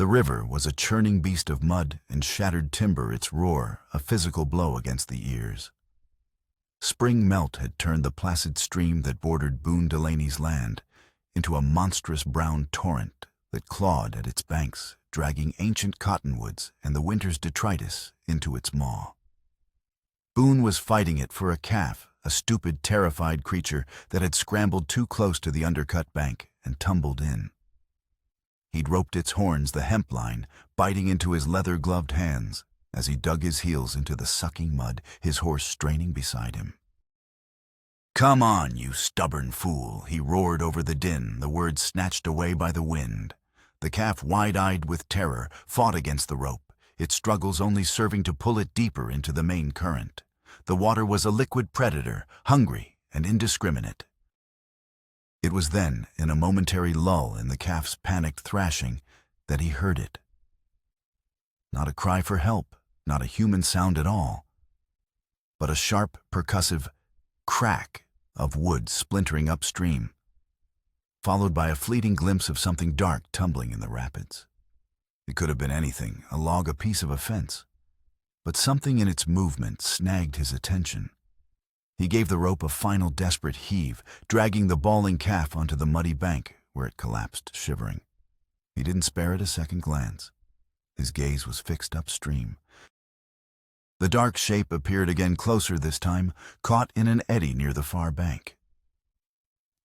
The river was a churning beast of mud and shattered timber, its roar a physical blow against the ears. Spring melt had turned the placid stream that bordered Boone Delaney's land into a monstrous brown torrent that clawed at its banks, dragging ancient cottonwoods and the winter's detritus into its maw. Boone was fighting it for a calf, a stupid, terrified creature that had scrambled too close to the undercut bank and tumbled in. He'd roped its horns the hemp line, biting into his leather-gloved hands as he dug his heels into the sucking mud, his horse straining beside him. "Come on, you stubborn fool," he roared over the din, the words snatched away by the wind. The calf, wide-eyed with terror, fought against the rope, its struggles only serving to pull it deeper into the main current. The water was a liquid predator, hungry and indiscriminate. It was then, in a momentary lull in the calf's panicked thrashing, that he heard it. Not a cry for help, not a human sound at all, but a sharp, percussive crack of wood splintering upstream, followed by a fleeting glimpse of something dark tumbling in the rapids. It could have been anything, a log, a piece of a fence, but something in its movement snagged his attention. He gave the rope a final desperate heave, dragging the bawling calf onto the muddy bank where it collapsed, shivering. He didn't spare it a second glance. His gaze was fixed upstream. The dark shape appeared again, closer this time, caught in an eddy near the far bank.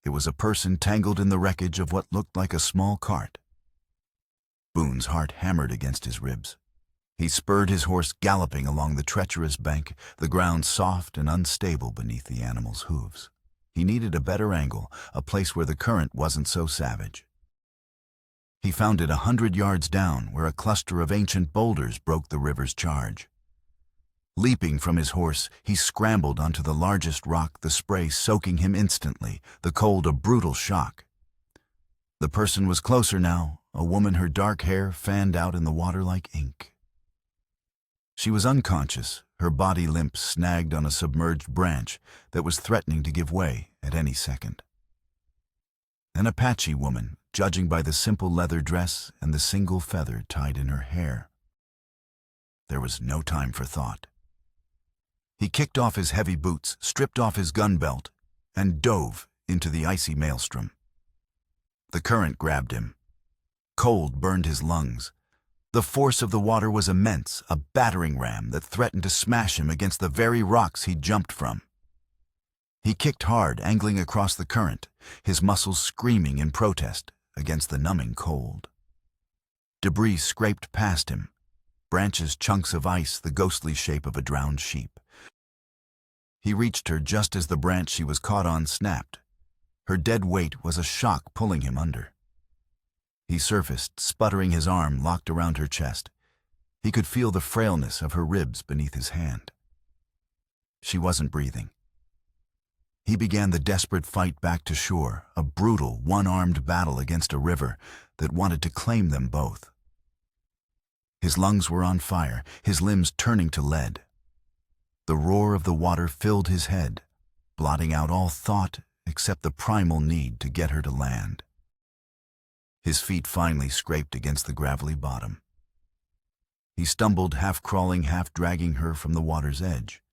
It was a person tangled in the wreckage of what looked like a small cart. Boone's heart hammered against his ribs. He spurred his horse, galloping along the treacherous bank, the ground soft and unstable beneath the animal's hooves. He needed a better angle, a place where the current wasn't so savage. He found it 100 yards down, where a cluster of ancient boulders broke the river's charge. Leaping from his horse, he scrambled onto the largest rock, the spray soaking him instantly, the cold a brutal shock. The person was closer now, a woman, her dark hair fanned out in the water like ink. She was unconscious, her body limp, snagged on a submerged branch that was threatening to give way at any second. An Apache woman, judging by the simple leather dress and the single feather tied in her hair. There was no time for thought. He kicked off his heavy boots, stripped off his gun belt, and dove into the icy maelstrom. The current grabbed him. Cold burned his lungs. The force of the water was immense, a battering ram that threatened to smash him against the very rocks he'd jumped from. He kicked hard, angling across the current, his muscles screaming in protest against the numbing cold. Debris scraped past him, branches, chunks of ice, the ghostly shape of a drowned sheep. He reached her just as the branch she was caught on snapped. Her dead weight was a shock pulling him under. He surfaced, sputtering, his arm locked around her chest. He could feel the frailness of her ribs beneath his hand. She wasn't breathing. He began the desperate fight back to shore, a brutal, one-armed battle against a river that wanted to claim them both. His lungs were on fire, his limbs turning to lead. The roar of the water filled his head, blotting out all thought except the primal need to get her to land. His feet finally scraped against the gravelly bottom. He stumbled, half crawling, half dragging her from the water's edge.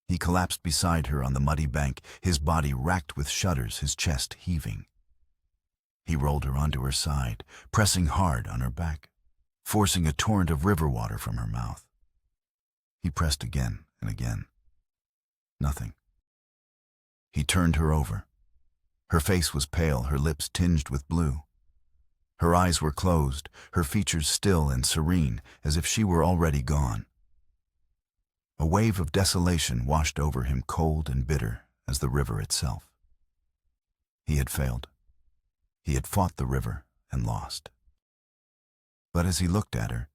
He collapsed beside her on the muddy bank, his body racked with shudders, his chest heaving. He rolled her onto her side, pressing hard on her back, forcing a torrent of river water from her mouth. He pressed again and again. Nothing. He turned her over. Her face was pale, her lips tinged with blue. Her eyes were closed, her features still and serene, as if she were already gone. A wave of desolation washed over him, cold and bitter as the river itself. He had failed. He had fought the river and lost. But as he looked at her,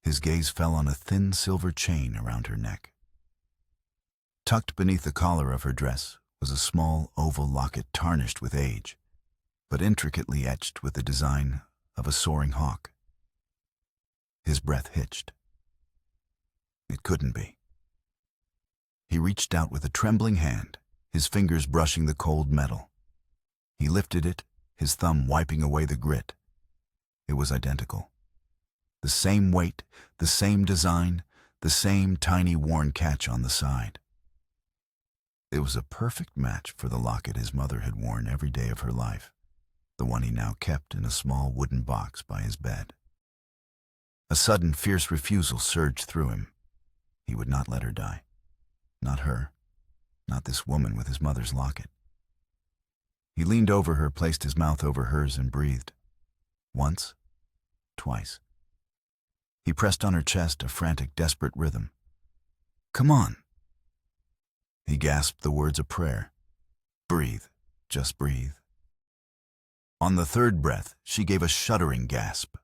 his gaze fell on a thin silver chain around her neck. Tucked beneath the collar of her dress was a small oval locket tarnished with age, but intricately etched with the design of a soaring hawk. His breath hitched. It couldn't be. He reached out with a trembling hand, his fingers brushing the cold metal. He lifted it, his thumb wiping away the grit. It was identical. The same weight, the same design, the same tiny worn catch on the side. It was a perfect match for the locket his mother had worn every day of her life, the one he now kept in a small wooden box by his bed. A sudden, fierce refusal surged through him. He would not let her die. Not her. Not this woman with his mother's locket. He leaned over her, placed his mouth over hers, and breathed. Once. Twice. He pressed on her chest, a frantic, desperate rhythm. "Come on." He gasped the words of prayer. "Breathe. Just breathe." On the third breath, she gave a shuddering gasp.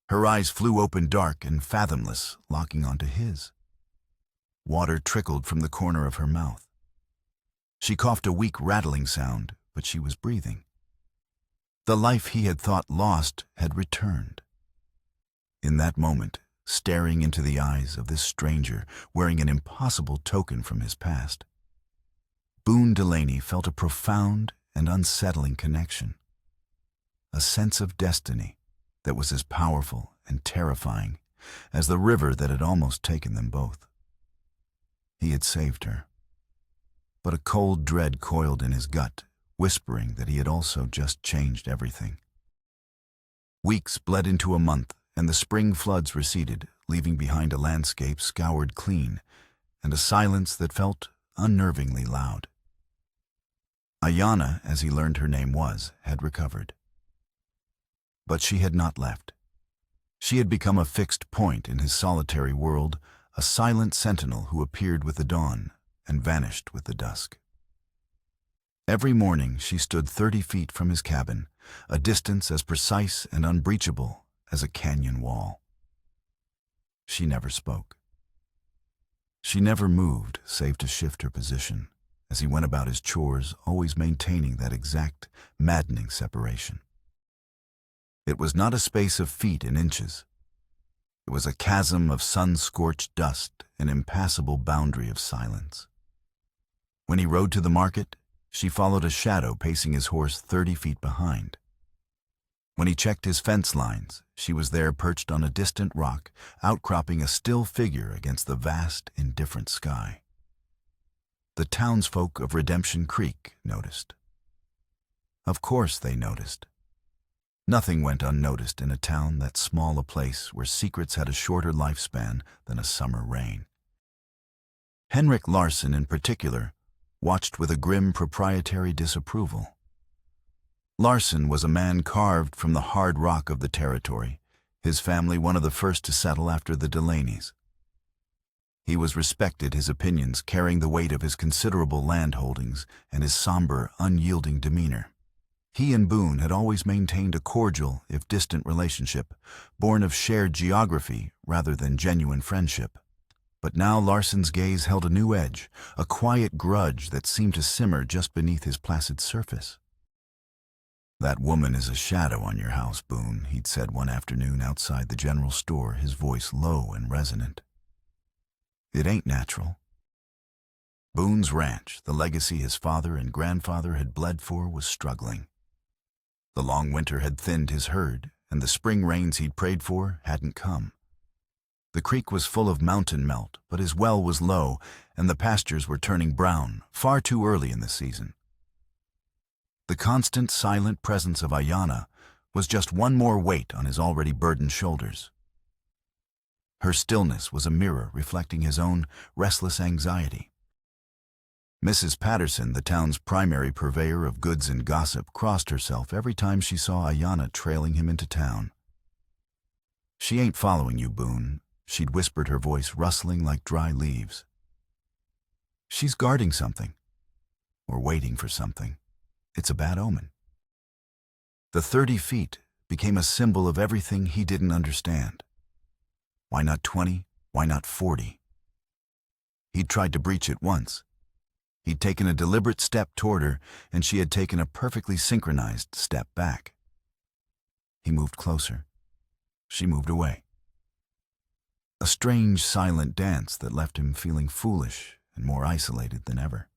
Her eyes flew open, dark and fathomless, locking onto his. Water trickled from the corner of her mouth. She coughed a weak, rattling sound, but she was breathing. The life he had thought lost had returned. In that moment, staring into the eyes of this stranger wearing an impossible token from his past, Boone Delaney felt a profound and unsettling connection. A sense of destiny that was as powerful and terrifying as the river that had almost taken them both. He had saved her. But a cold dread coiled in his gut, whispering that he had also just changed everything. Weeks bled into a month, and the spring floods receded, leaving behind a landscape scoured clean and a silence that felt unnervingly loud. Ayanna, as he learned her name was, had recovered. But she had not left. She had become a fixed point in his solitary world, a silent sentinel who appeared with the dawn and vanished with the dusk. Every morning she stood 30 feet from his cabin, a distance as precise and unbreachable as a canyon wall. She never spoke. She never moved, save to shift her position, as he went about his chores, always maintaining that exact, maddening separation. It was not a space of feet and inches. It was a chasm of sun-scorched dust, an impassable boundary of silence. When he rode to the market, she followed a shadow pacing his horse 30 feet behind. When he checked his fence lines, she was there perched on a distant rock, outcropping a still figure against the vast, indifferent sky. The townsfolk of Redemption Creek noticed. Of course they noticed. Nothing went unnoticed in a town that small a place where secrets had a shorter lifespan than a summer rain. Henrik Larsson, in particular, watched with a grim proprietary disapproval. Larsson was a man carved from the hard rock of the territory, his family one of the first to settle after the Delaneys. He was respected, his opinions carrying the weight of his considerable land holdings and his somber, unyielding demeanor. He and Boone had always maintained a cordial, if distant relationship, born of shared geography rather than genuine friendship. But now Larsson's gaze held a new edge, a quiet grudge that seemed to simmer just beneath his placid surface. "That woman is a shadow on your house, Boone," he'd said one afternoon outside the general store, his voice low and resonant. "It ain't natural." Boone's ranch, the legacy his father and grandfather had bled for, was struggling. The long winter had thinned his herd, and the spring rains he'd prayed for hadn't come. The creek was full of mountain melt, but his well was low, and the pastures were turning brown, far too early in the season. The constant, silent presence of Ayanna was just one more weight on his already burdened shoulders. Her stillness was a mirror reflecting his own restless anxiety. Mrs. Patterson, the town's primary purveyor of goods and gossip, crossed herself every time she saw Ayanna trailing him into town. "She ain't following you, Boone," she'd whispered, her voice rustling like dry leaves. "She's guarding something, or waiting for something. It's a bad omen." The 30 feet became a symbol of everything he didn't understand. Why not 20? Why not 40? He'd tried to breach it once. He'd taken a deliberate step toward her, and she had taken a perfectly synchronized step back. He moved closer. She moved away. A strange, silent dance that left him feeling foolish and more isolated than ever.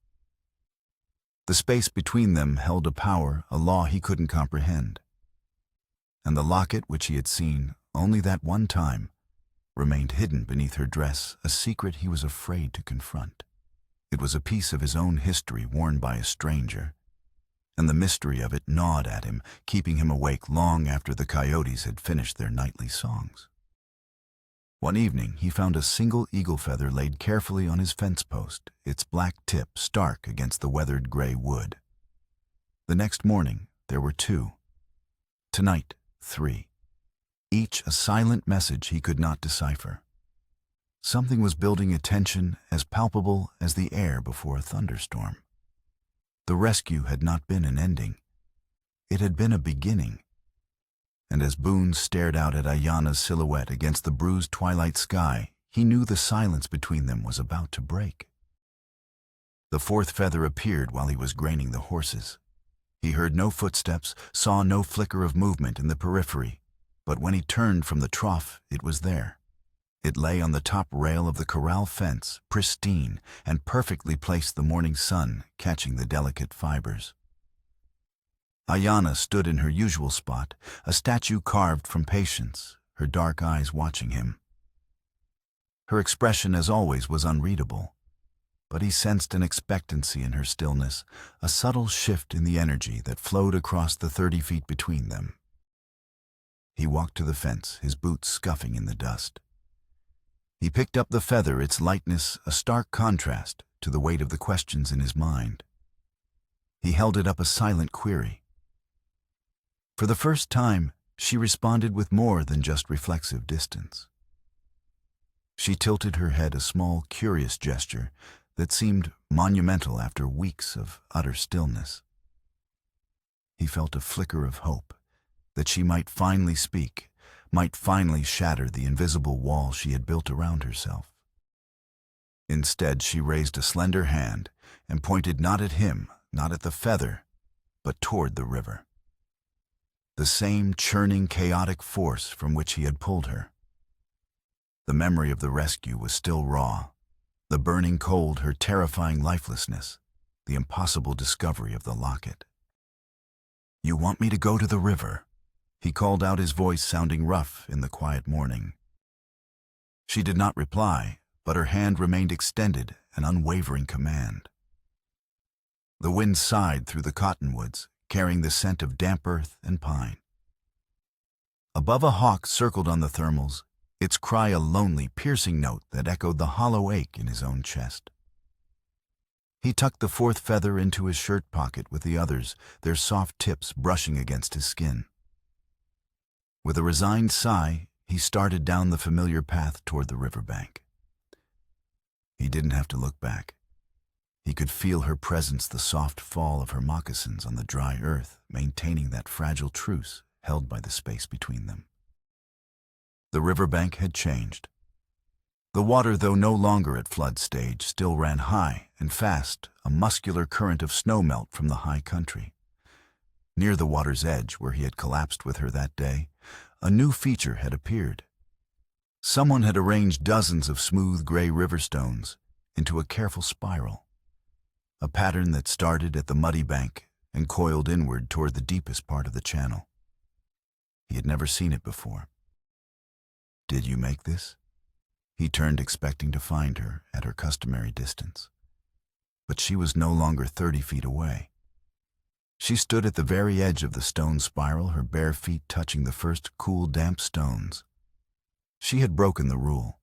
The space between them held a power, a law he couldn't comprehend. And the locket which he had seen only that one time, remained hidden beneath her dress, a secret he was afraid to confront. It was a piece of his own history worn by a stranger, and the mystery of it gnawed at him, keeping him awake long after the coyotes had finished their nightly songs. One evening, he found a single eagle feather laid carefully on his fence post, its black tip stark against the weathered gray wood. The next morning, there were 2. Tonight, 3. Each a silent message he could not decipher. Something was building a tension as palpable as the air before a thunderstorm. The rescue had not been an ending. It had been a beginning. And as Boone stared out at Ayana's silhouette against the bruised twilight sky, he knew the silence between them was about to break. The 4th feather appeared while he was graining the horses. He heard no footsteps, saw no flicker of movement in the periphery, but when he turned from the trough, it was there. It lay on the top rail of the corral fence, pristine, and perfectly placed, the morning sun catching the delicate fibers. Ayana stood in her usual spot, a statue carved from patience, her dark eyes watching him. Her expression, as always, was unreadable, but he sensed an expectancy in her stillness, a subtle shift in the energy that flowed across the 30 feet between them. He walked to the fence, his boots scuffing in the dust. He picked up the feather, its lightness a stark contrast to the weight of the questions in his mind. He held it up, a silent query. For the first time, she responded with more than just reflexive distance. She tilted her head, a small, curious gesture that seemed monumental after weeks of utter stillness. He felt a flicker of hope that she might finally speak, might finally shatter the invisible wall she had built around herself. Instead, she raised a slender hand and pointed not at him, not at the feather, but toward the river. The same churning, chaotic force from which he had pulled her. The memory of the rescue was still raw, the burning cold, her terrifying lifelessness, the impossible discovery of the locket. "You want me to go to the river?" He called out, his voice sounding rough in the quiet morning. She did not reply, but her hand remained extended, an unwavering command. The wind sighed through the cottonwoods, carrying the scent of damp earth and pine. Above, a hawk circled on the thermals, its cry a lonely, piercing note that echoed the hollow ache in his own chest. He tucked the 4th feather into his shirt pocket with the others, their soft tips brushing against his skin. With a resigned sigh, he started down the familiar path toward the riverbank. He didn't have to look back. He could feel her presence, the soft fall of her moccasins on the dry earth, maintaining that fragile truce held by the space between them. The riverbank had changed. The water, though no longer at flood stage, still ran high and fast, a muscular current of snowmelt from the high country. Near the water's edge, where he had collapsed with her that day, a new feature had appeared. Someone had arranged dozens of smooth gray river stones into a careful spiral, a pattern that started at the muddy bank and coiled inward toward the deepest part of the channel. He had never seen it before. "Did you make this?" He turned, expecting to find her at her customary distance. But she was no longer 30 feet away. She stood at the very edge of the stone spiral, her bare feet touching the first cool, damp stones. She had broken the rule.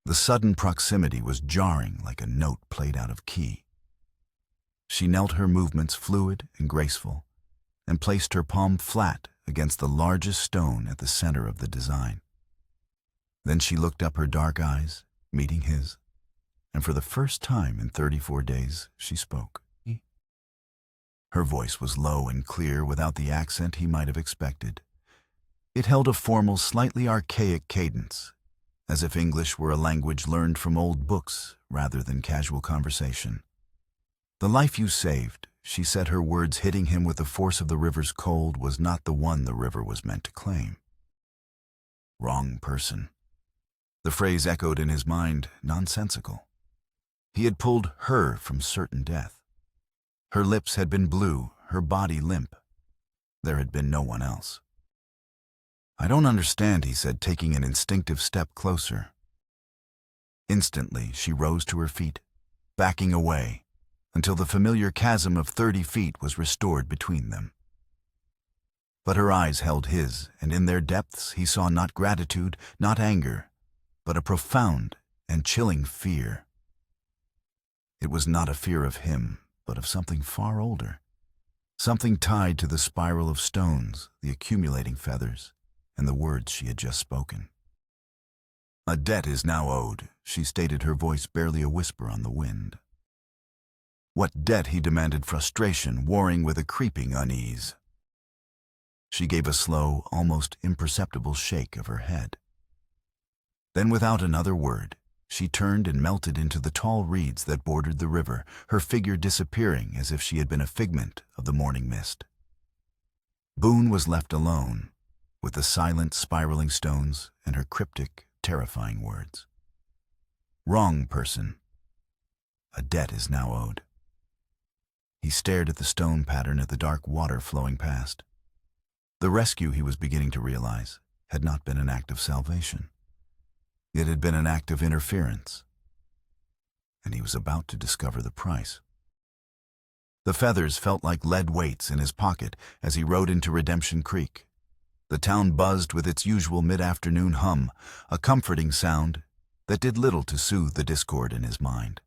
The sudden proximity was jarring, like a note played out of key. She knelt, her movements fluid and graceful, and placed her palm flat against the largest stone at the center of the design. Then she looked up, her dark eyes meeting his, and for the first time in 34 days, she spoke. Her voice was low and clear, without the accent he might have expected. It held a formal, slightly archaic cadence, as if English were a language learned from old books rather than casual conversation. "The life you saved," she said, her words hitting him with the force of the river's cold, "was not the one the river was meant to claim." Wrong person. The phrase echoed in his mind, nonsensical. He had pulled her from certain death. Her lips had been blue, her body limp. There had been no one else. "I don't understand," he said, taking an instinctive step closer. Instantly, she rose to her feet, backing away, until the familiar chasm of 30 feet was restored between them. But her eyes held his, and in their depths he saw not gratitude, not anger, but a profound and chilling fear. It was not a fear of him, but of something far older, something tied to the spiral of stones, the accumulating feathers, and the words she had just spoken. "A debt is now owed," she stated, her voice barely a whisper on the wind. "What debt?" he demanded, frustration warring with a creeping unease. She gave a slow, almost imperceptible shake of her head. Then, without another word, she turned and melted into the tall reeds that bordered the river, her figure disappearing as if she had been a figment of the morning mist. Boone was left alone, with the silent, spiraling stones and her cryptic, terrifying words. "Wrong person. A debt is now owed." He stared at the stone pattern, at the dark water flowing past. The rescue, he was beginning to realize, had not been an act of salvation. It had been an act of interference, and he was about to discover the price. The feathers felt like lead weights in his pocket as he rode into Redemption Creek. The town buzzed with its usual mid-afternoon hum, a comforting sound that did little to soothe the discord in his mind.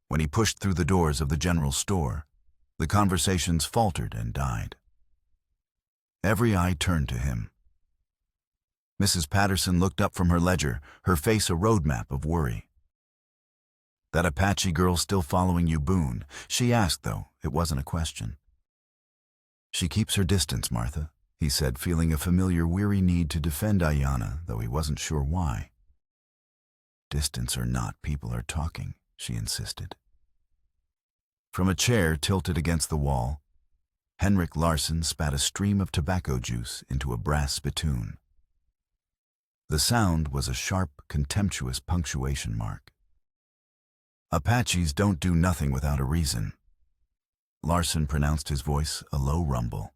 When he pushed through the doors of the general store, the conversations faltered and died. Every eye turned to him. Mrs. Patterson looked up from her ledger, her face a roadmap of worry. "That Apache girl still following you, Boone?" she asked, though it wasn't a question. "She keeps her distance, Martha," he said, feeling a familiar weary need to defend Ayanna, though he wasn't sure why. "Distance or not, people are talking," she insisted. From a chair tilted against the wall, Henrik Larsson spat a stream of tobacco juice into a brass spittoon. The sound was a sharp, contemptuous punctuation mark. "Apaches don't do nothing without a reason." Larsson pronounced, his voice a low rumble.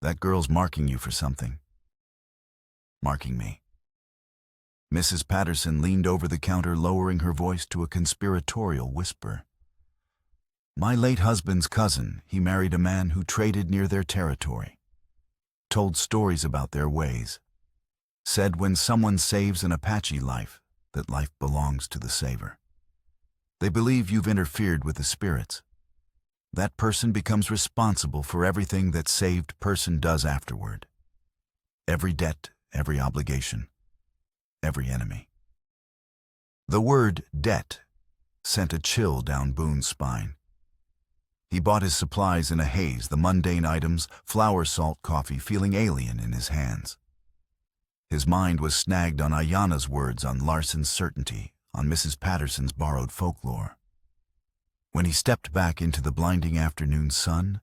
"That girl's marking you for something." "Marking me?" Mrs. Patterson leaned over the counter, lowering her voice to a conspiratorial whisper. "My late husband's cousin, he married a man who traded near their territory. Told stories about their ways. Said when someone saves an Apache life, that life belongs to the saver. They believe you've interfered with the spirits. That person becomes responsible for everything that saved person does afterward. Every debt, every obligation, every enemy." The word debt sent a chill down Boone's spine. He bought his supplies in a haze, the mundane items, flour, salt, coffee, feeling alien in his hands. His mind was snagged on Ayanna's words, on Larsson's certainty, on Mrs. Patterson's borrowed folklore. When he stepped back into the blinding afternoon sun,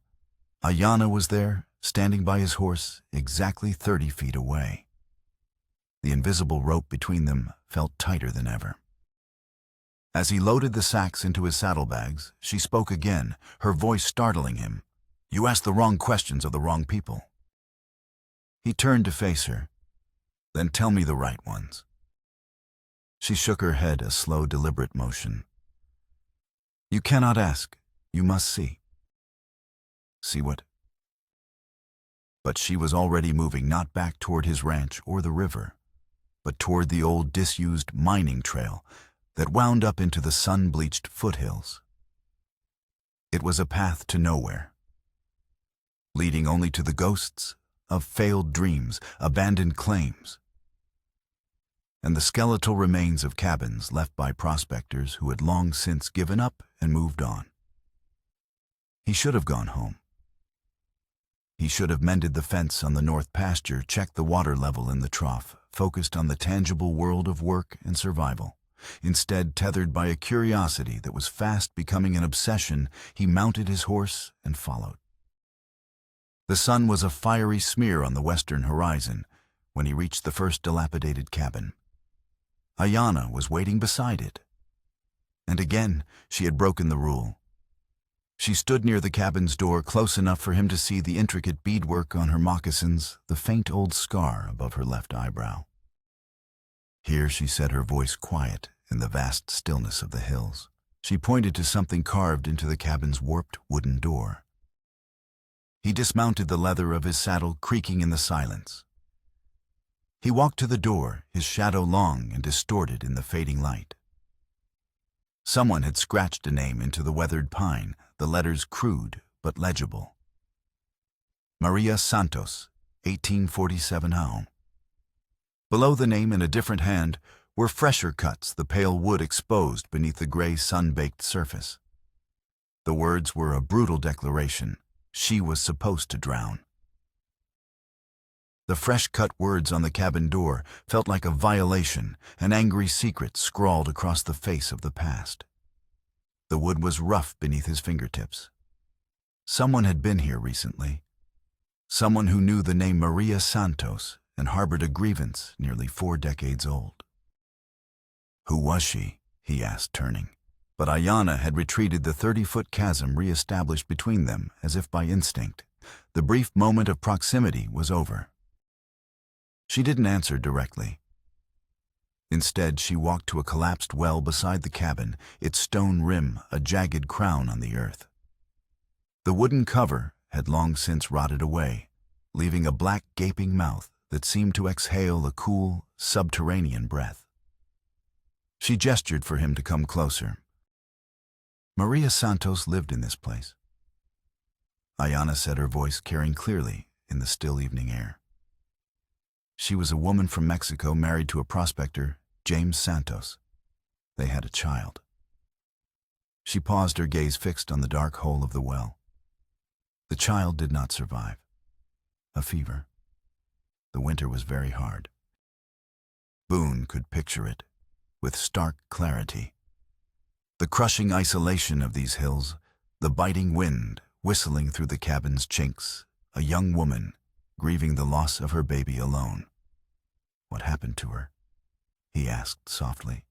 Ayanna was there, standing by his horse, exactly 30 feet away. The invisible rope between them felt tighter than ever. As he loaded the sacks into his saddlebags, she spoke again, her voice startling him. "You asked the wrong questions of the wrong people." He turned to face her. "Then tell me the right ones." She shook her head, a slow, deliberate motion. "You cannot ask, you must see." "See what?" But she was already moving, not back toward his ranch or the river, but toward the old disused mining trail that wound up into the sun-bleached foothills. It was a path to nowhere, leading only to the ghosts of failed dreams, abandoned claims, and the skeletal remains of cabins left by prospectors who had long since given up and moved on. He should have gone home. He should have mended the fence on the north pasture, checked the water level in the trough, focused on the tangible world of work and survival. Instead, tethered by a curiosity that was fast becoming an obsession, he mounted his horse and followed. The sun was a fiery smear on the western horizon when he reached the first dilapidated cabin. Ayanna was waiting beside it. And again, she had broken the rule. She stood near the cabin's door, close enough for him to see the intricate beadwork on her moccasins, the faint old scar above her left eyebrow. Here, she said, her voice quiet in the vast stillness of the hills. She pointed to something carved into the cabin's warped wooden door. He dismounted, the leather of his saddle creaking in the silence. He walked to the door, his shadow long and distorted in the fading light. Someone had scratched a name into the weathered pine, the letters crude but legible. Maria Santos, 1847 home. Below the name, in a different hand, were fresher cuts, the pale wood exposed beneath the gray sun-baked surface. The words were a brutal declaration. She was supposed to drown. The fresh-cut words on the cabin door felt like a violation, an angry secret scrawled across the face of the past. The wood was rough beneath his fingertips. Someone had been here recently. Someone who knew the name Maria Santos and harbored a grievance nearly 4 decades old. Who was she? He asked, turning. But Ayanna had retreated, the 30-foot chasm re-established between them as if by instinct. The brief moment of proximity was over. She didn't answer directly. Instead, she walked to a collapsed well beside the cabin, its stone rim a jagged crown on the earth. The wooden cover had long since rotted away, leaving a black gaping mouth that seemed to exhale a cool, subterranean breath. She gestured for him to come closer. Maria Santos lived in this place. Ayanna said, her voice carrying clearly in the still evening air. She was a woman from Mexico, married to a prospector, James Santos. They had a child. She paused, her gaze fixed on the dark hole of the well. The child did not survive. A fever. The winter was very hard. Boone could picture it with stark clarity. The crushing isolation of these hills, the biting wind whistling through the cabin's chinks, a young woman grieving the loss of her baby alone. What happened to her? He asked softly.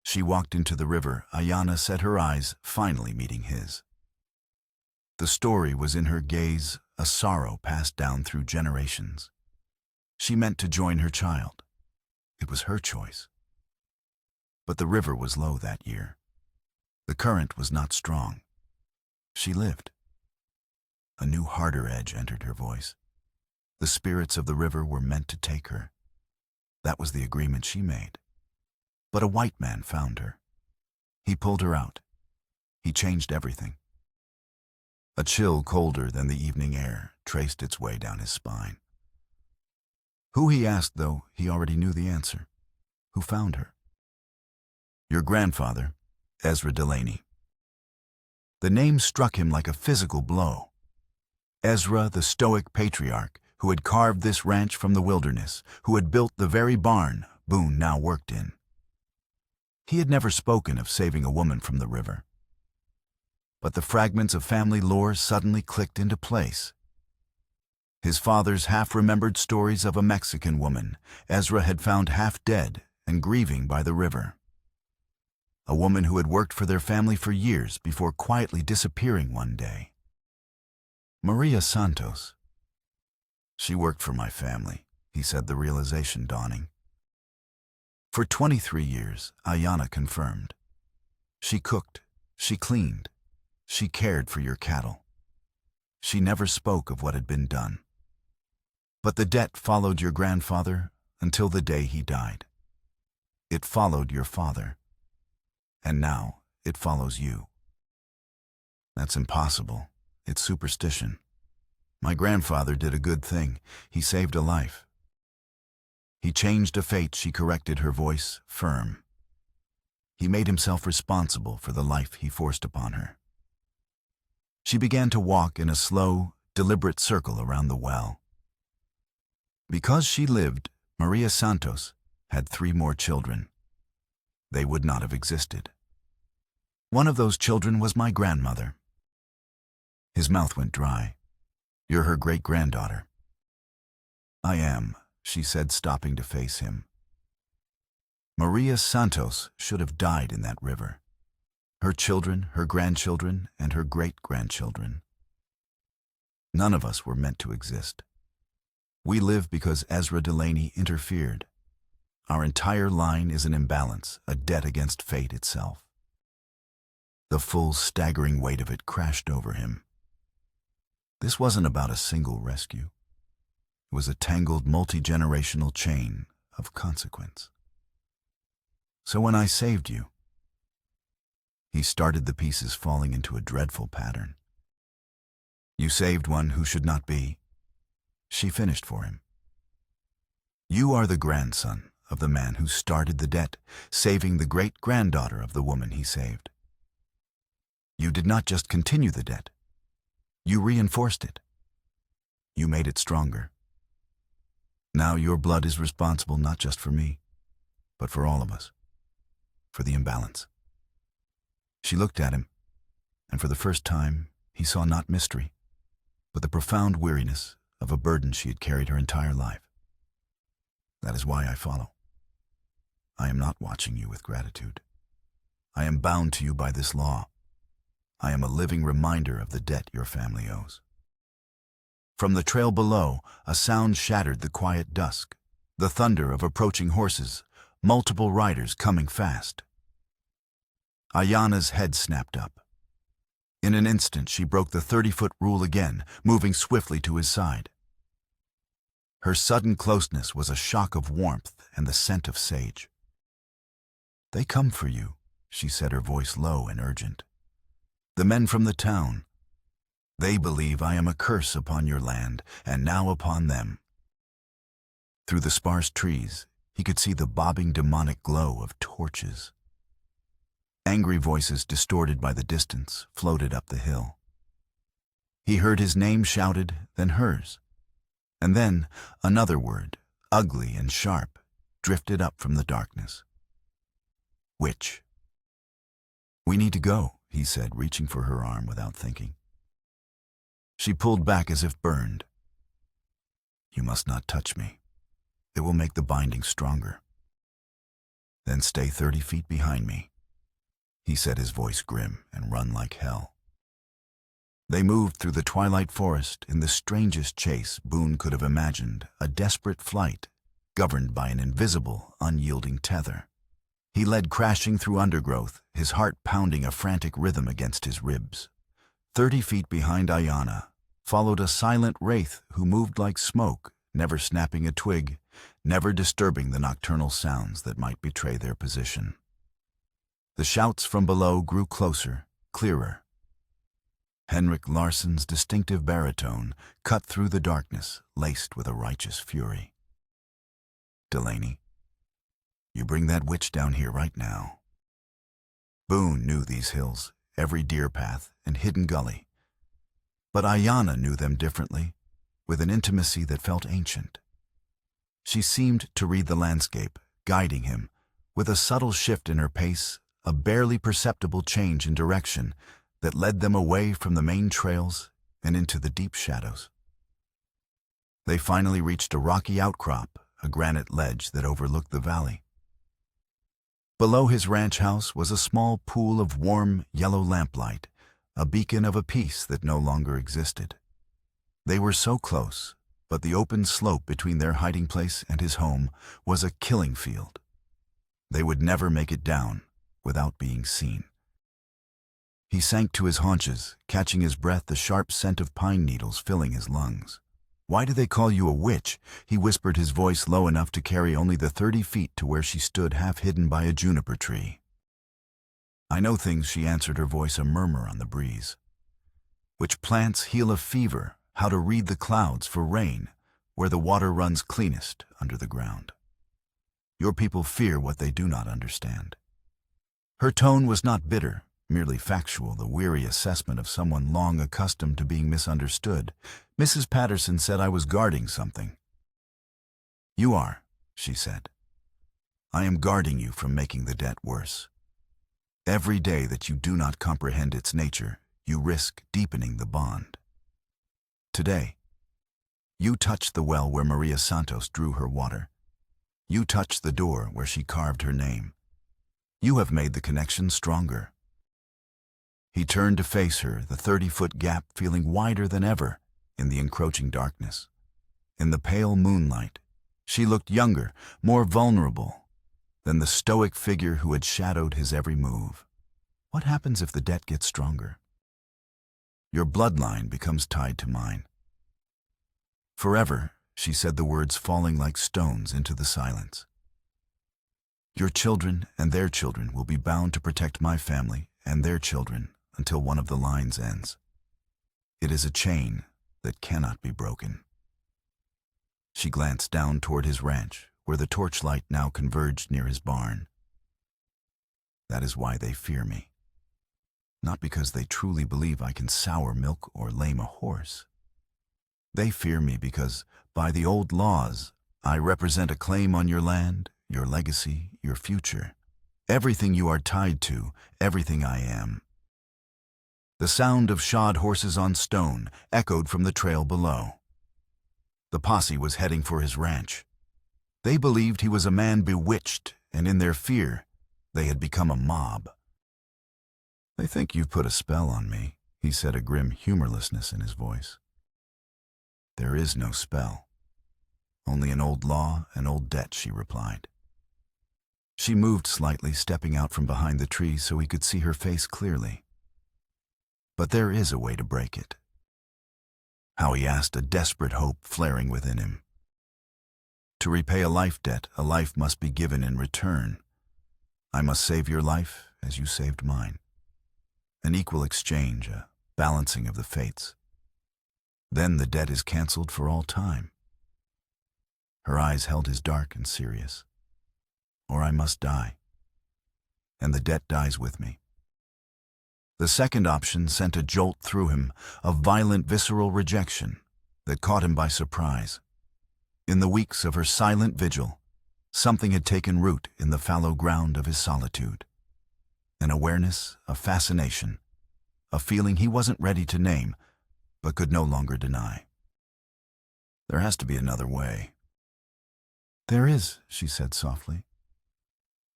She walked into the river. Ayanna said, her eyes finally meeting his. The story was in her gaze, a sorrow passed down through generations. She meant to join her child. It was her choice. But the river was low that year. The current was not strong. She lived. A new, harder edge entered her voice. The spirits of the river were meant to take her. That was the agreement she made. But a white man found her. He pulled her out. He changed everything. A chill colder than the evening air traced its way down his spine. Who, he asked, though he already knew the answer. Who found her? Your grandfather, Ezra Delaney. The name struck him like a physical blow. Ezra, the stoic patriarch who had carved this ranch from the wilderness, who had built the very barn Boone now worked in. He had never spoken of saving a woman from the river. But the fragments of family lore suddenly clicked into place. His father's half-remembered stories of a Mexican woman Ezra had found half dead and grieving by the river. A woman who had worked for their family for years before quietly disappearing one day. Maria Santos. She worked for my family, he said, the realization dawning. For 23 years, Ayanna confirmed. She cooked, she cleaned, she cared for your cattle. She never spoke of what had been done. But the debt followed your grandfather until the day he died. It followed your father. And now it follows you. That's impossible. It's superstition. My grandfather did a good thing. He saved a life. He changed a fate, she corrected, her voice firm. He made himself responsible for the life he forced upon her. She began to walk in a slow, deliberate circle around the well. Because she lived, Maria Santos had 3 more children. They would not have existed. One of those children was my grandmother. His mouth went dry. You're her great-granddaughter. I am, she said, stopping to face him. Maria Santos should have died in that river. her children, her grandchildren, and her great-grandchildren. None of us were meant to exist. We live because Ezra Delaney interfered. Our entire line is an imbalance, a debt against fate itself. The full, staggering weight of it crashed over him. This wasn't about a single rescue. It was a tangled, multi-generational chain of consequence. So when I saved you, he started the pieces falling into a dreadful pattern. You saved one who should not be. She finished for him. You are the grandson of the man who started the debt, saving the great-granddaughter of the woman he saved. You did not just continue the debt. You reinforced it. You made it stronger. Now your blood is responsible not just for me, but for all of us, for the imbalance. She looked at him, and for the first time, he saw not mystery, but the profound weariness of a burden she had carried her entire life. That is why I follow. I am not watching you with gratitude. I am bound to you by this law. I am a living reminder of the debt your family owes. From the trail below, a sound shattered the quiet dusk, the thunder of approaching horses, multiple riders coming fast. Ayana's head snapped up. In an instant, she broke the 30-foot rule again, moving swiftly to his side. Her sudden closeness was a shock of warmth and the scent of sage. They come for you, she said, her voice low and urgent. The men from the town. They believe I am a curse upon your land, and now upon them. Through the sparse trees, he could see the bobbing demonic glow of torches. Angry voices, distorted by the distance, floated up the hill. He heard his name shouted, then hers. And then another word, ugly and sharp, drifted up from the darkness. Witch. We need to go, he said, reaching for her arm without thinking. She pulled back as if burned. You must not touch me. It will make the binding stronger. Then stay 30 feet behind me, he said, his voice grim, and run like hell. They moved through the twilight forest in the strangest chase Boone could have imagined, a desperate flight, governed by an invisible, unyielding tether. He led crashing through undergrowth, his heart pounding a frantic rhythm against his ribs. 30 feet behind Ayana followed a silent wraith who moved like smoke, never snapping a twig, never disturbing the nocturnal sounds that might betray their position. The shouts from below grew closer, clearer. Henrik Larsson's distinctive baritone cut through the darkness, laced with a righteous fury. Delaney, you bring that witch down here right now. Boone knew these hills, every deer path and hidden gully. But Ayana knew them differently, with an intimacy that felt ancient. She seemed to read the landscape, guiding him, with a subtle shift in her pace, a barely perceptible change in direction that led them away from the main trails and into the deep shadows. They finally reached a rocky outcrop, a granite ledge that overlooked the valley. Below his ranch house was a small pool of warm, yellow lamplight, a beacon of a peace that no longer existed. They were so close, but the open slope between their hiding place and his home was a killing field. They would never make it down without being seen. He sank to his haunches, catching his breath, the sharp scent of pine needles filling his lungs. Why do they call you a witch? He whispered, his voice low enough to carry only the 30 feet to where she stood, half hidden by a juniper tree. I know things, she answered, her voice a murmur on the breeze. Which plants heal a fever, how to read the clouds for rain, where the water runs cleanest under the ground. Your people fear what they do not understand. Her tone was not bitter, merely factual, the weary assessment of someone long accustomed to being misunderstood. Mrs. Patterson said I was guarding something. You are, she said. I am guarding you from making the debt worse. Every day that you do not comprehend its nature, you risk deepening the bond. Today, you touched the well where Maria Santos drew her water. You touched the door where she carved her name. You have made the connection stronger. He turned to face her, the 30-foot gap feeling wider than ever in the encroaching darkness. In the pale moonlight, she looked younger, more vulnerable than the stoic figure who had shadowed his every move. What happens if the debt gets stronger? Your bloodline becomes tied to mine. Forever, she said, the words falling like stones into the silence. Your children and their children will be bound to protect my family and their children until one of the lines ends. It is a chain that cannot be broken. She glanced down toward his ranch, where the torchlight now converged near his barn. That is why they fear me. Not because they truly believe I can sour milk or lame a horse. They fear me because, by the old laws, I represent a claim on your land, your legacy, your future. Everything you are tied to, everything I am. The sound of shod horses on stone echoed from the trail below. The posse was heading for his ranch. They believed he was a man bewitched, and in their fear, they had become a mob. They think you've put a spell on me, he said, a grim humorlessness in his voice. There is no spell. Only an old law, an old debt, she replied. She moved slightly, stepping out from behind the tree so he could see her face clearly. But there is a way to break it. How, he asked, a desperate hope flaring within him. To repay a life debt, a life must be given in return. I must save your life as you saved mine. An equal exchange, a balancing of the fates. Then the debt is canceled for all time. Her eyes held his dark and serious. Or I must die, and the debt dies with me. The second option sent a jolt through him, a violent, visceral rejection that caught him by surprise. In the weeks of her silent vigil, something had taken root in the fallow ground of his solitude. An awareness, a fascination, a feeling he wasn't ready to name, but could no longer deny. There has to be another way. There is, she said softly,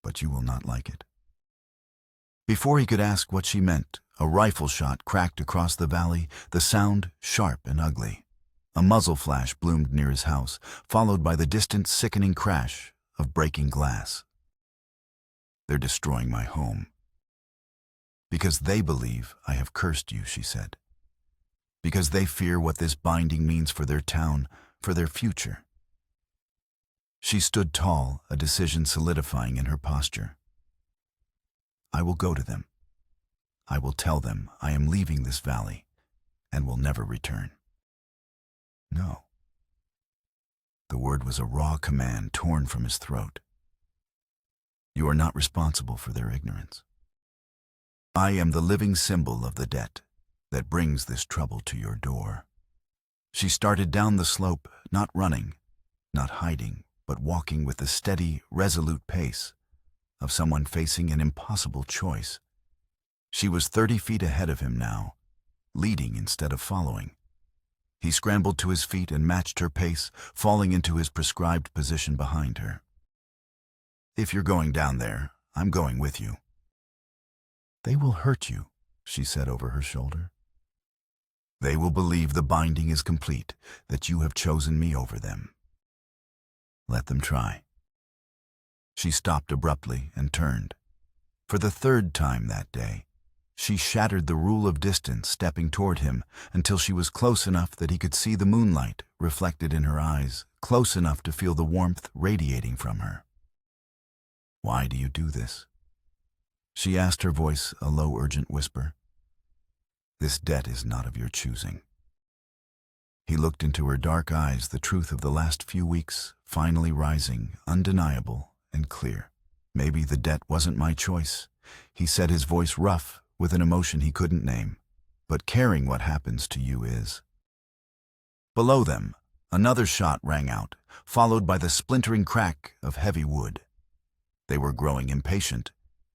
but you will not like it. Before he could ask what she meant, a rifle shot cracked across the valley, the sound sharp and ugly. A muzzle flash bloomed near his house, followed by the distant, sickening crash of breaking glass. They're destroying my home. Because they believe I have cursed you, she said. Because they fear what this binding means for their town, for their future. She stood tall, a decision solidifying in her posture. I will go to them. I will tell them I am leaving this valley and will never return. No. The word was a raw command torn from his throat. You are not responsible for their ignorance. I am the living symbol of the debt that brings this trouble to your door. She started down the slope, not running, not hiding, but walking with the steady, resolute pace of someone facing an impossible choice. She was 30 feet ahead of him now, leading instead of following. He scrambled to his feet and matched her pace, falling into his prescribed position behind her. If you're going down there, I'm going with you. They will hurt you, she said over her shoulder. They will believe the binding is complete, that you have chosen me over them. Let them try. She stopped abruptly and turned. For the third time that day, she shattered the rule of distance, stepping toward him until she was close enough that he could see the moonlight reflected in her eyes, close enough to feel the warmth radiating from her. Why do you do this? She asked, her voice a low, urgent whisper. This debt is not of your choosing. He looked into her dark eyes, the truth of the last few weeks finally rising, undeniable and clear. Maybe the debt wasn't my choice, he said, his voice rough with an emotion he couldn't name. But caring what happens to you is. Below them, another shot rang out, followed by the splintering crack of heavy wood. They were growing impatient,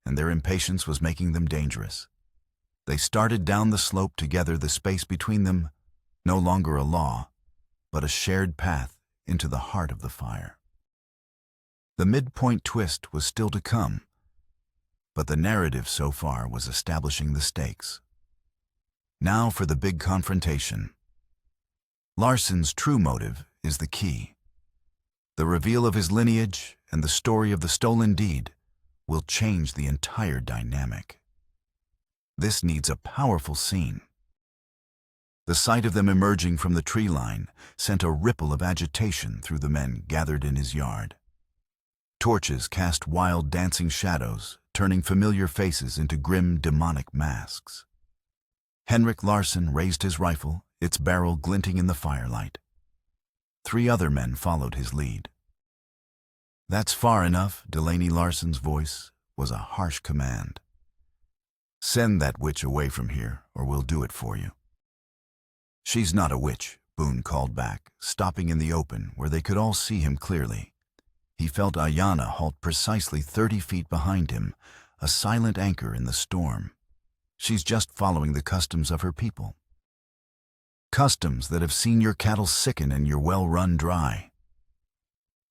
and their impatience was making them dangerous. They started down the slope together, the space between them no longer a law, but a shared path into the heart of the fire. The midpoint twist was still to come, but the narrative so far was establishing the stakes. Now for the big confrontation. Larsen's true motive is the key. The reveal of his lineage and the story of the stolen deed will change the entire dynamic. This needs a powerful scene. The sight of them emerging from the tree line sent a ripple of agitation through the men gathered in his yard. Torches cast wild dancing shadows, turning familiar faces into grim demonic masks. Henrik Larsen raised his rifle, its barrel glinting in the firelight. 3 other men followed his lead. "That's far enough," Delaney Larsen's voice was a harsh command. "Send that witch away from here, or we'll do it for you." "She's not a witch," Boone called back, stopping in the open where they could all see him clearly. He felt Ayanna halt precisely 30 feet behind him, a silent anchor in the storm. "She's just following the customs of her people. Customs that have seen your cattle sicken and your well run dry."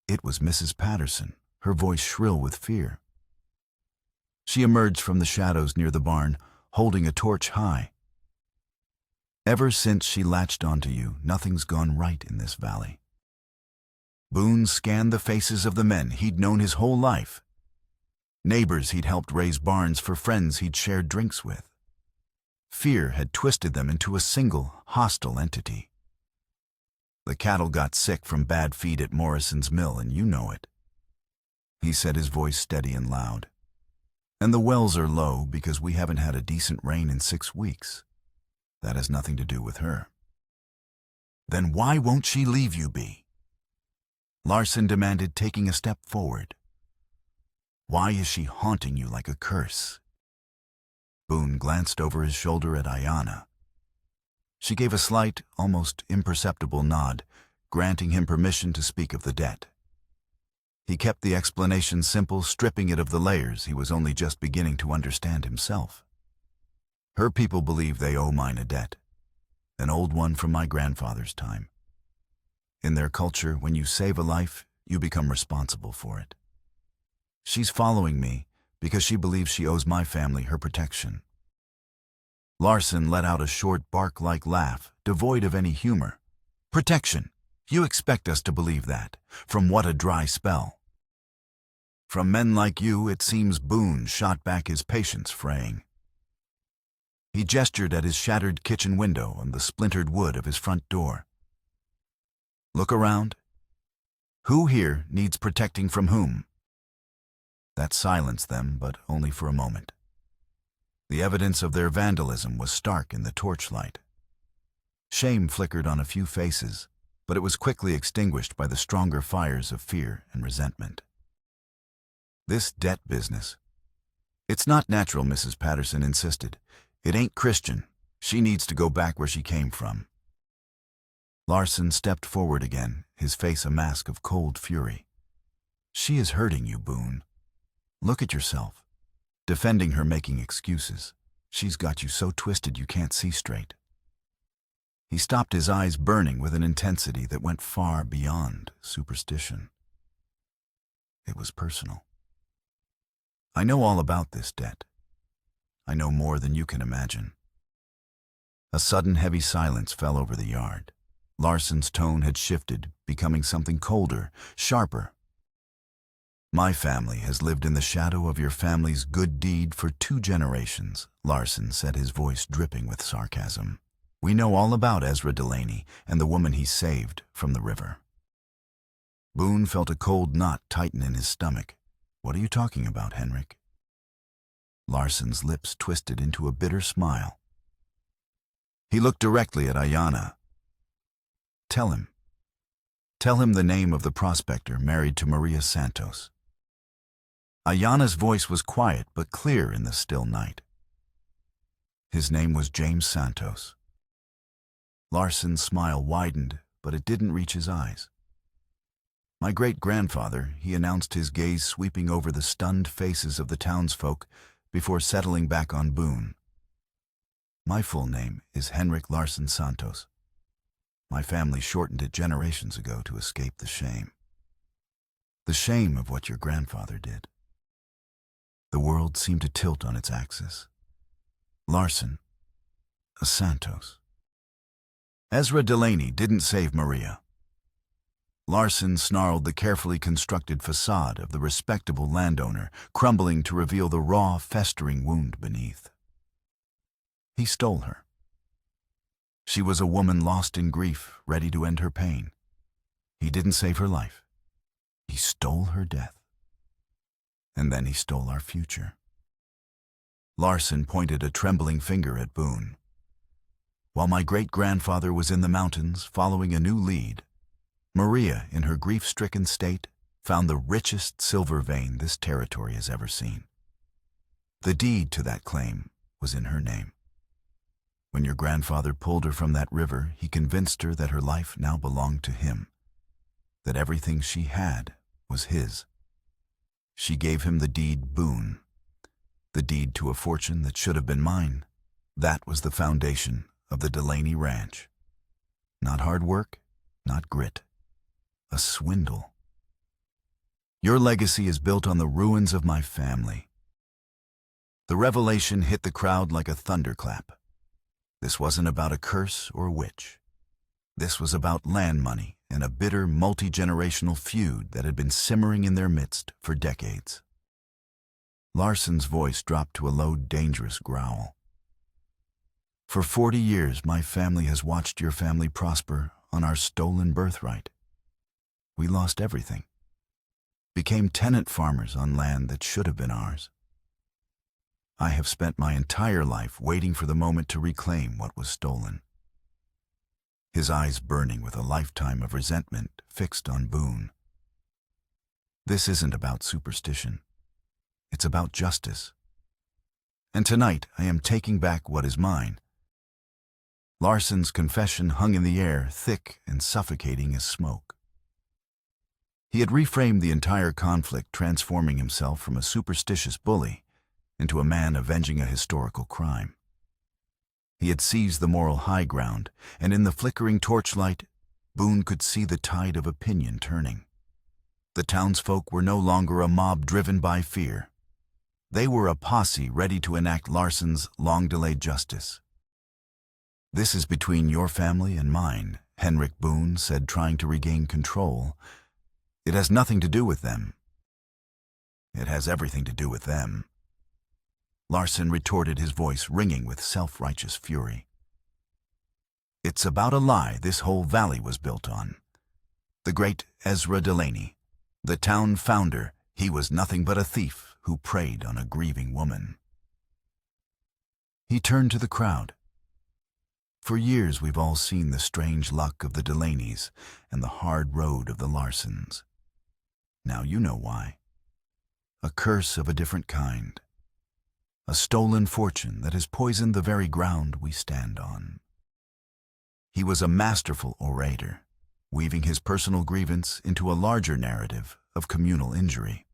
It was Mrs. Patterson, her voice shrill with fear. She emerged from the shadows near the barn, holding a torch high. "Ever since she latched onto you, nothing's gone right in this valley." Boone scanned the faces of the men he'd known his whole life. Neighbors he'd helped raise barns for friends he'd shared drinks with. Fear had twisted them into a single, hostile entity. "The cattle got sick from bad feed at Morrison's mill, and you know it," he said, his voice steady and loud. "And the wells are low because we haven't had a decent rain in 6 weeks. That has nothing to do with her." "Then why won't she leave you be?" Larsen demanded, taking a step forward. "Why is she haunting you like a curse?" Boone glanced over his shoulder at Ayanna. She gave a slight, almost imperceptible nod, granting him permission to speak of the debt. He kept the explanation simple, stripping it of the layers he was only just beginning to understand himself. "Her people believe they owe mine a debt, an old one from my grandfather's time. In their culture, when you save a life, you become responsible for it. She's following me because she believes she owes my family her protection." Larsen let out a short bark-like laugh, devoid of any humor. "Protection? You expect us to believe that? From what a dry spell." "From men like you, it seems." Boone shot back, his patience fraying. He gestured at his shattered kitchen window and the splintered wood of his front door. "Look around. Who here needs protecting from whom?" That silenced them, but only for a moment. The evidence of their vandalism was stark in the torchlight. Shame flickered on a few faces, but it was quickly extinguished by the stronger fires of fear and resentment. "This debt business. It's not natural," Mrs. Patterson insisted. "It ain't Christian. She needs to go back where she came from." Larsen stepped forward again, his face a mask of cold fury. "She is hurting you, Boone. Look at yourself. Defending her, making excuses. She's got you so twisted you can't see straight." He stopped, his eyes burning with an intensity that went far beyond superstition. It was personal. "I know all about this debt. I know more than you can imagine." A sudden heavy silence fell over the yard. Larsen's tone had shifted, becoming something colder, sharper. "My family has lived in the shadow of your family's good deed for 2 generations, Larsen said, his voice dripping with sarcasm. "We know all about Ezra Delaney and the woman he saved from the river." Boone felt a cold knot tighten in his stomach. "What are you talking about, Henrik?" Larsen's lips twisted into a bitter smile. He looked directly at Ayanna. "Tell him. Tell him the name of the prospector married to Maria Santos." Ayanna's voice was quiet but clear in the still night. "His name was James Santos." Larsen's smile widened, but it didn't reach his eyes. "My great-grandfather," he announced, his gaze sweeping over the stunned faces of the townsfolk before settling back on Boone. "My full name is Henrik Larsen Santos. My family shortened it generations ago to escape the shame. The shame of what your grandfather did." The world seemed to tilt on its axis. "Larsen, a Santos. Ezra Delaney didn't save Maria. Larson snarled the carefully constructed facade of the respectable landowner, crumbling to reveal the raw, festering wound beneath. He stole her. She was a woman lost in grief, ready to end her pain. He didn't save her life. He stole her death. And then he stole our future. Larson pointed a trembling finger at Boone. While my great-grandfather was in the mountains following a new lead, Maria, in her grief-stricken state, found the richest silver vein this territory has ever seen. The deed to that claim was in her name. When your grandfather pulled her from that river, he convinced her that her life now belonged to him, that everything she had was his. She gave him the deed Boone, the deed to a fortune that should have been mine. That was the foundation of the Delaney Ranch. Not hard work, not grit. A swindle. Your legacy is built on the ruins of my family. The revelation hit the crowd like a thunderclap. This wasn't about a curse or a witch. This was about land money and a bitter, multi-generational feud that had been simmering in their midst for decades. Larson's voice dropped to a low, dangerous growl. For 40 years, my family has watched your family prosper on our stolen birthright. We lost everything. Became tenant farmers on land that should have been ours. I have spent my entire life waiting for the moment to reclaim what was stolen. His eyes burning with a lifetime of resentment fixed on Boone. This isn't about superstition. It's about justice. And tonight I am taking back what is mine. Larson's confession hung in the air, thick and suffocating as smoke. He had reframed the entire conflict, transforming himself from a superstitious bully into a man avenging a historical crime. He had seized the moral high ground, and in the flickering torchlight, Boone could see the tide of opinion turning. The townsfolk were no longer a mob driven by fear. They were a posse ready to enact Larson's long-delayed justice. "This is between your family and mine," Henrik Boone said, trying to regain control. "It has nothing to do with them." "It has everything to do with them," Larson retorted, his voice ringing with self-righteous fury. "It's about a lie this whole valley was built on. The great Ezra Delaney, the town founder, he was nothing but a thief who preyed on a grieving woman." He turned to the crowd. "For years we've all seen the strange luck of the Delaneys and the hard road of the Larsons. Now you know why. A curse of a different kind. A stolen fortune that has poisoned the very ground we stand on." He was a masterful orator, weaving his personal grievance into a larger narrative of communal injury.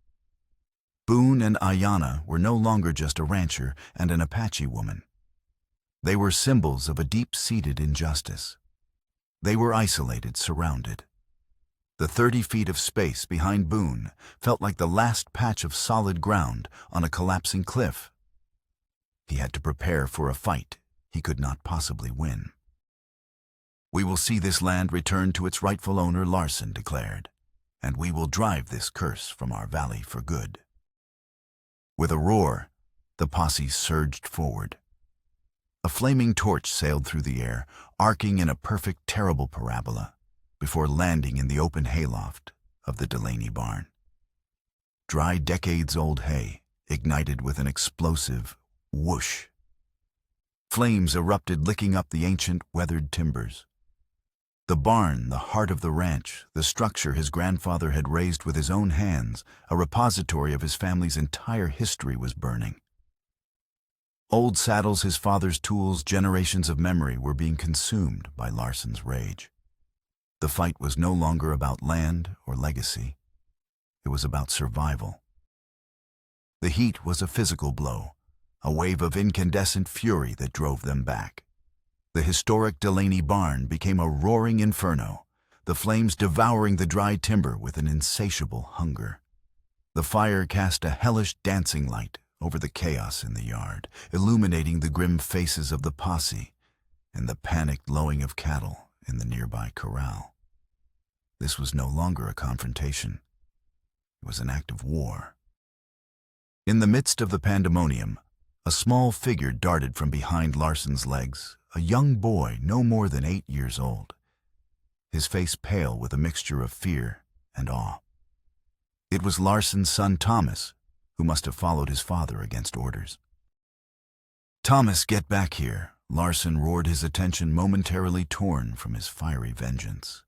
Boone and Ayanna were no longer just a rancher and an Apache woman. They were symbols of a deep-seated injustice. They were isolated, surrounded. The 30 feet of space behind Boone felt like the last patch of solid ground on a collapsing cliff. He had to prepare for a fight he could not possibly win. "We will see this land return to its rightful owner," Larson declared, "and we will drive this curse from our valley for good." With a roar, the posse surged forward. A flaming torch sailed through the air, arcing in a perfect, terrible parabola, before landing in the open hayloft of the Delaney barn. Dry, decades-old hay ignited with an explosive whoosh. Flames erupted, licking up the ancient, weathered timbers. The barn, the heart of the ranch, the structure his grandfather had raised with his own hands, a repository of his family's entire history, was burning. Old saddles, his father's tools, generations of memory were being consumed by Larson's rage. The fight was no longer about land or legacy. It was about survival. The heat was a physical blow, a wave of incandescent fury that drove them back. The historic Delaney barn became a roaring inferno, the flames devouring the dry timber with an insatiable hunger. The fire cast a hellish dancing light over the chaos in the yard, illuminating the grim faces of the posse and the panicked lowing of cattle in the nearby corral. This was no longer a confrontation. It was an act of war. In the midst of the pandemonium, a small figure darted from behind Larson's legs, a young boy no more than 8 years old, his face pale with a mixture of fear and awe. It was Larson's son Thomas, who must have followed his father against orders. "Thomas, get back here," Larson roared, his attention momentarily torn from his fiery vengeance.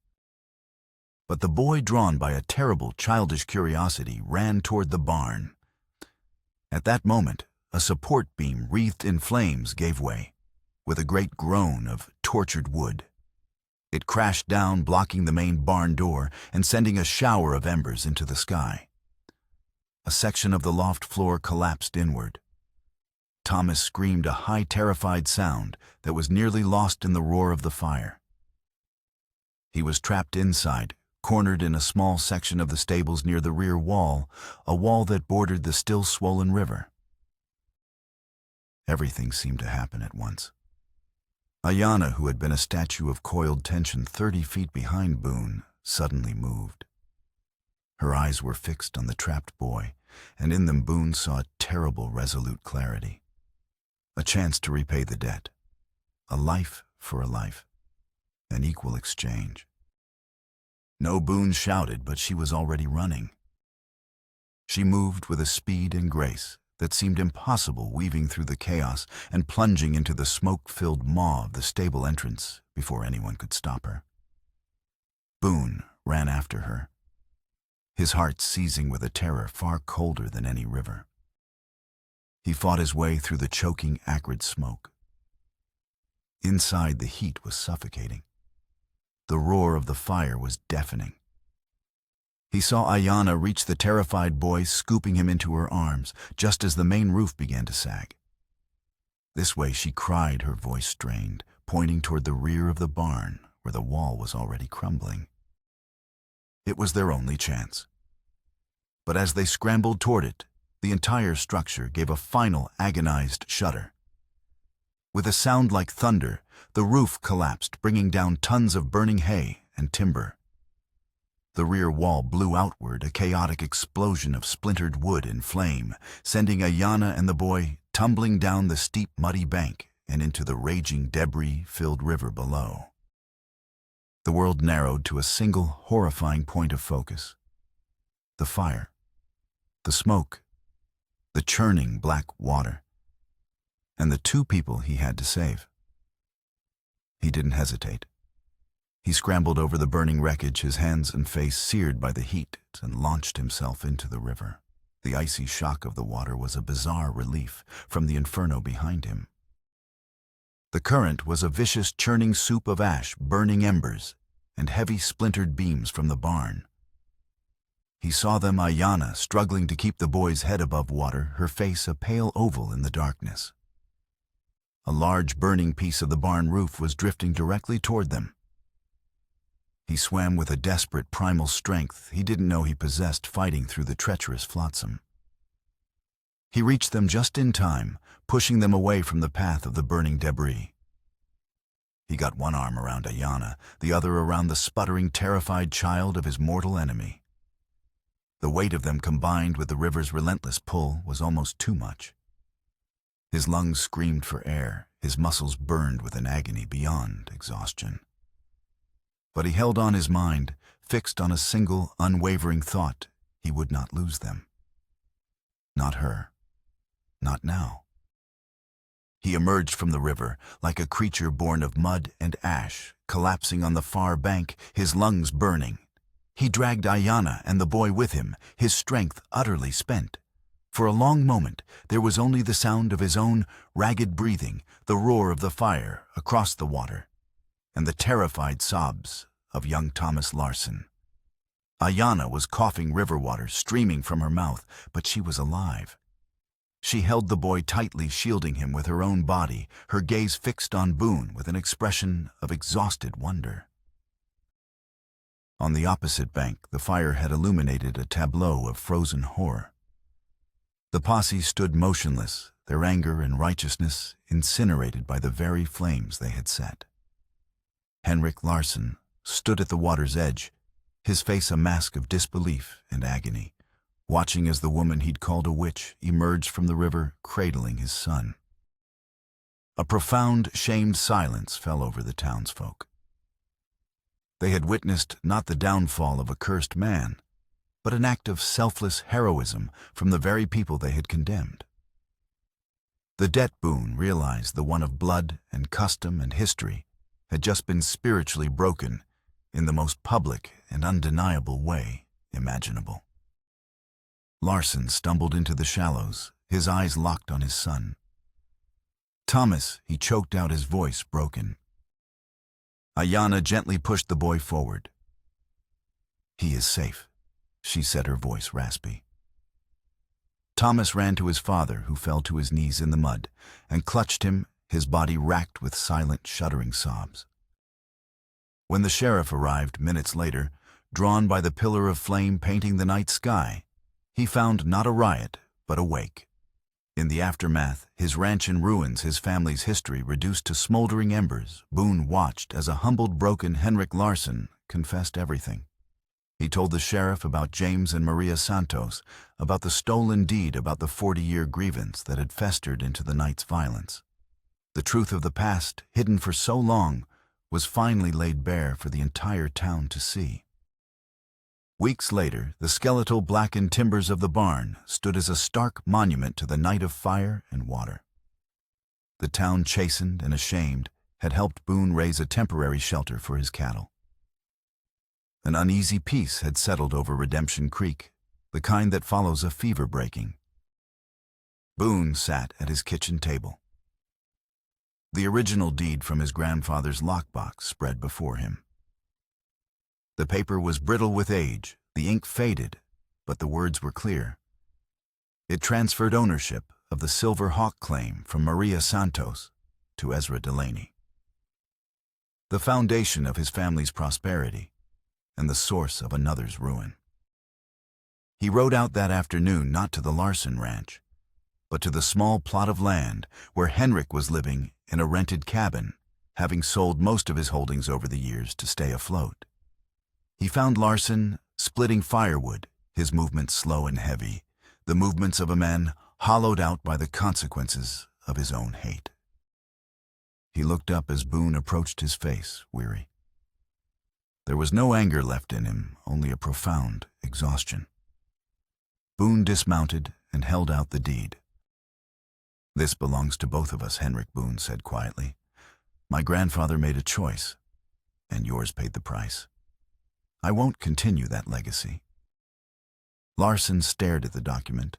But the boy, drawn by a terrible childish curiosity, ran toward the barn. At that moment, a support beam wreathed in flames gave way, with a great groan of tortured wood. It crashed down, blocking the main barn door and sending a shower of embers into the sky. A section of the loft floor collapsed inward. Thomas screamed a high, terrified sound that was nearly lost in the roar of the fire. He was trapped inside, cornered in a small section of the stables near the rear wall, a wall that bordered the still swollen river. Everything seemed to happen at once. Ayanna, who had been a statue of coiled tension 30 feet behind Boone, suddenly moved. Her eyes were fixed on the trapped boy, and in them Boone saw a terrible, resolute clarity. A chance to repay the debt. A life for a life. An equal exchange. No, Boone shouted, but she was already running. She moved with a speed and grace that seemed impossible, weaving through the chaos and plunging into the smoke-filled maw of the stable entrance before anyone could stop her. Boone ran after her, his heart seizing with a terror far colder than any river. He fought his way through the choking, acrid smoke. Inside, the heat was suffocating. The roar of the fire was deafening. He saw Ayanna reach the terrified boy, scooping him into her arms, just as the main roof began to sag. This way, she cried, her voice strained, pointing toward the rear of the barn, where the wall was already crumbling. It was their only chance. But as they scrambled toward it, the entire structure gave a final agonized shudder. With a sound like thunder, the roof collapsed, bringing down tons of burning hay and timber. The rear wall blew outward, a chaotic explosion of splintered wood and flame, sending Ayanna and the boy tumbling down the steep, muddy bank and into the raging, debris-filled river below. The world narrowed to a single, horrifying point of focus. The fire, the smoke, the churning black water, and the 2 people he had to save. He didn't hesitate. He scrambled over the burning wreckage, his hands and face seared by the heat, and launched himself into the river. The icy shock of the water was a bizarre relief from the inferno behind him. The current was a vicious, churning soup of ash, burning embers, and heavy splintered beams from the barn. He saw them, Ayanna struggling to keep the boy's head above water, her face a pale oval in the darkness. A large burning piece of the barn roof was drifting directly toward them. He swam with a desperate primal strength he didn't know he possessed, fighting through the treacherous flotsam. He reached them just in time, pushing them away from the path of the burning debris. He got one arm around Ayanna, the other around the sputtering, terrified child of his mortal enemy. The weight of them combined with the river's relentless pull was almost too much. His lungs screamed for air, his muscles burned with an agony beyond exhaustion. But he held on, his mind fixed on a single, unwavering thought: he would not lose them. Not her. Not now. He emerged from the river like a creature born of mud and ash, collapsing on the far bank, his lungs burning. He dragged Ayanna and the boy with him, his strength utterly spent. For a long moment, there was only the sound of his own ragged breathing, the roar of the fire across the water, and the terrified sobs of young Thomas Larson. Ayanna was coughing river water streaming from her mouth, but she was alive. She held the boy tightly, shielding him with her own body, her gaze fixed on Boone with an expression of exhausted wonder. On the opposite bank, the fire had illuminated a tableau of frozen horror. The posse stood motionless, their anger and righteousness incinerated by the very flames they had set. Henrik Larsson stood at the water's edge, his face a mask of disbelief and agony, watching as the woman he'd called a witch emerged from the river, cradling his son. A profound, shamed silence fell over the townsfolk. They had witnessed not the downfall of a cursed man, but an act of selfless heroism from the very people they had condemned. The debt Boone realized, the one of blood and custom and history, had just been spiritually broken in the most public and undeniable way imaginable. Larsson stumbled into the shallows, his eyes locked on his son. "Thomas," he choked out, his voice broken. Ayanna gently pushed the boy forward. "He is safe," she said, her voice raspy. Thomas ran to his father, who fell to his knees in the mud, and clutched him, his body racked with silent, shuddering sobs. When the sheriff arrived minutes later, drawn by the pillar of flame painting the night sky, he found not a riot, but a wake. In the aftermath, his ranch in ruins, his family's history reduced to smoldering embers, Boone watched as a humbled, broken Henrik Larsson confessed everything. He told the sheriff about James and Maria Santos, about the stolen deed, about the 40-year grievance that had festered into the night's violence. The truth of the past, hidden for so long, was finally laid bare for the entire town to see. Weeks later, the skeletal blackened timbers of the barn stood as a stark monument to the night of fire and water. The town, chastened and ashamed, had helped Boone raise a temporary shelter for his cattle. An uneasy peace had settled over Redemption Creek, the kind that follows a fever breaking. Boone sat at his kitchen table. The original deed from his grandfather's lockbox spread before him. The paper was brittle with age, the ink faded, but the words were clear. It transferred ownership of the Silver Hawk claim from Maria Santos to Ezra Delaney. The foundation of his family's prosperity and the source of another's ruin. He rode out that afternoon not to the Larsson ranch, but to the small plot of land where Henrik was living in a rented cabin, having sold most of his holdings over the years to stay afloat. He found Larsson splitting firewood, his movements slow and heavy, the movements of a man hollowed out by the consequences of his own hate. He looked up as Boone approached his face, weary. There was no anger left in him, only a profound exhaustion. Boone dismounted and held out the deed. "This belongs to both of us," Henrik Boone said quietly. "My grandfather made a choice, and yours paid the price. I won't continue that legacy." Larsson stared at the document,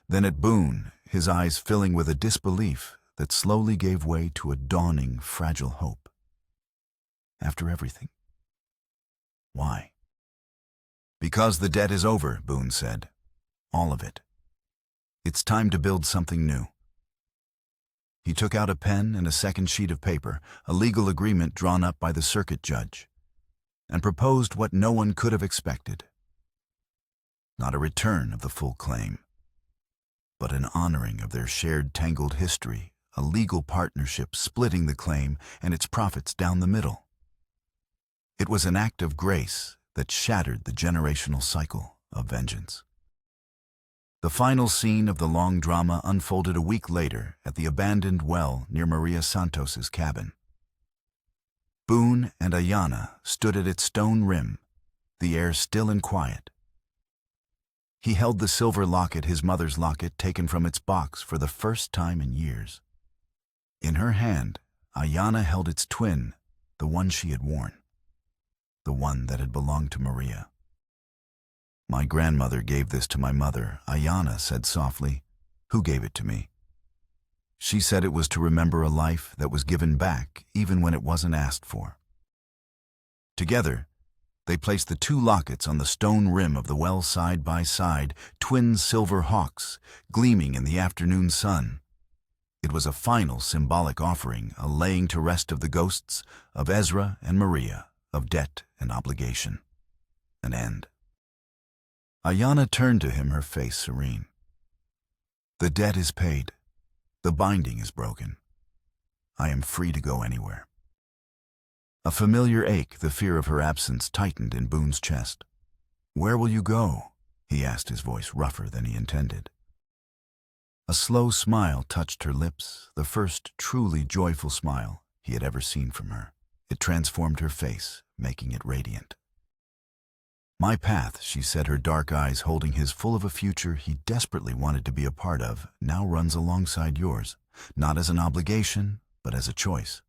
then at Boone, his eyes filling with a disbelief that slowly gave way to a dawning, fragile hope. After everything. Why? "Because the debt is over," Boone said. "All of it. It's time to build something new." He took out a pen and a second sheet of paper, a legal agreement drawn up by the circuit judge, and proposed what no one could have expected. Not a return of the full claim, but an honoring of their shared tangled history, a legal partnership splitting the claim and its profits down the middle. It was an act of grace that shattered the generational cycle of vengeance. The final scene of the long drama unfolded a week later at the abandoned well near Maria Santos's cabin. Boone and Ayanna stood at its stone rim, the air still and quiet. He held the silver locket, his mother's locket, taken from its box for the first time in years. In her hand, Ayanna held its twin, the one she had worn, the one that had belonged to Maria. "My grandmother gave this to my mother," Ayanna said softly. "Who gave it to me?" She said it was to remember a life that was given back even when it wasn't asked for. Together, they placed the two lockets on the stone rim of the well side by side, twin silver hawks, gleaming in the afternoon sun. It was a final symbolic offering, a laying to rest of the ghosts of Ezra and Maria, of debt and obligation. An end. Ayanna turned to him, her face serene. "The debt is paid. The binding is broken. I am free to go anywhere. A familiar ache, the fear of her absence, tightened in Boone's chest. Where will you go? He asked, his voice rougher than he intended. A slow smile touched her lips, the first truly joyful smile he had ever seen from her. It transformed her face, making it radiant. My path, she said, her dark eyes holding his, full of a future he desperately wanted to be a part of, now runs alongside yours, not as an obligation, but as a choice.